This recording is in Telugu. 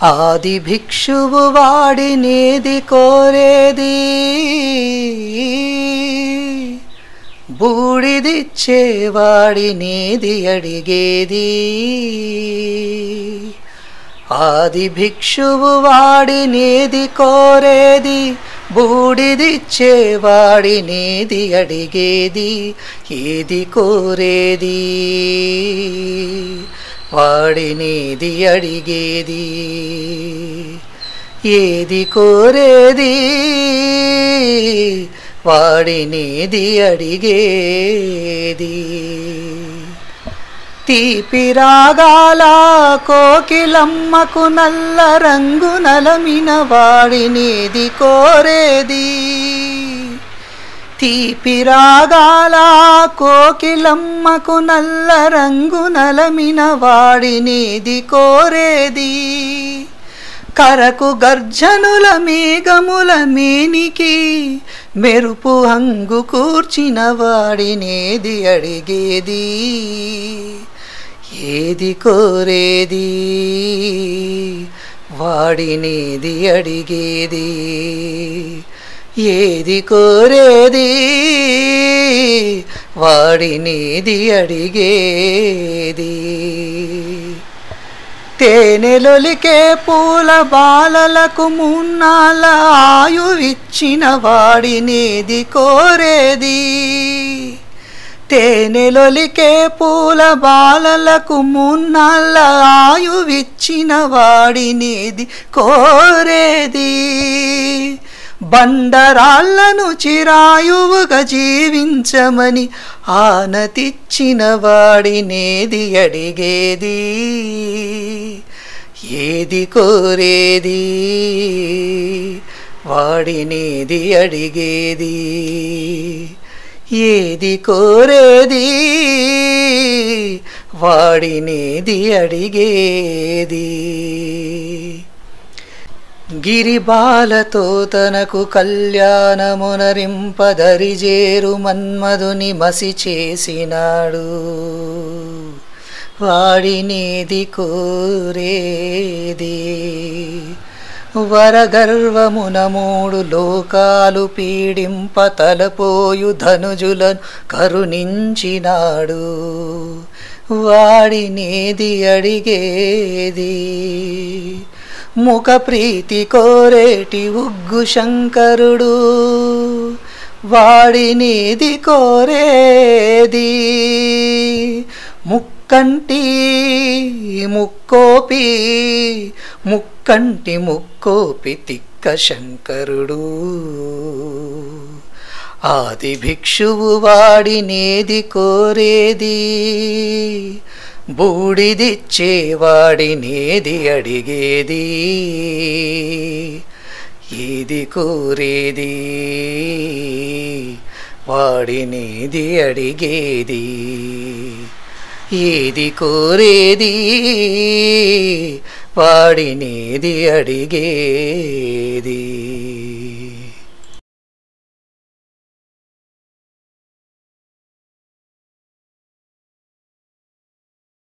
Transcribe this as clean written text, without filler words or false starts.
ఆది భిక్షువు వాడినేది కోరేది, బూడిదిచ్చేవాడినేది అడిగేది. ఆది భిక్షువు వాడినేది కోరేది, బూడిదిచ్చేవాడినేది అడిగేది. ఏది కోరేది వాడినేది అడిగేది, ఏది కోరేది వాడినేది అడిగేది. తీపి రాగాల కోకిలమ్మకు నల్ల రంగు నలమిన వాడినేది కోరేది. తీపి రాగాల కోకిలమ్మకు నల్ల రంగు నలమిన వాడినేది కోరేది. కరకు గర్జనుల మేఘముల మేనికి మెరుపు హంగు కూర్చిన వాడినేది అడిగేది. ఏది కోరేది వాడినేది అడిగేది, ఏది కోరేది వాడినేది అడిగేది. తేనెలొలికే పూల బాలలకు మున్నాళ్ళ ఆయువిచ్చిన వాడినేది కోరేది. తేనెలొలికే పూల బాలలకు మున్నాళ్ళ ఆయువిచ్చిన వాడినేది కోరేది. బండరాళ్లను చిరాయువుగా జీవించమని ఆనతిచ్చిన వాడినేది అడిగేది. ఏది కోరేది వాడినేది అడిగేది, ఏది కోరేది వాడినేది అడిగేది. గిరిబాలతో తనకు కళ్యాణమునరింపదరిజేరు మన్మధుని మసి చేసినాడు, వాడినేది కోరేది. వరగర్వమున మూడు లోకాలు పీడింప తలపోయు ధనుజులను కరుణించినాడు, వాడినేది అడిగేది. ముఖ ప్రీతి కోరేటి ఉగ్గు శంకరుడు, వాడినేది కోరేది. ముక్కంటి ముక్కోపి, ముక్కంటి ముక్కోపి తిక్క శంకరుడు. ఆది భిక్షువు వాడినేది కోరేది, బూడిదిచ్చేవాడినేది అడిగేది. ఏది కోరేది వాడినేది అడిగేది, ఏది కోరేది వాడినేది అడిగేది.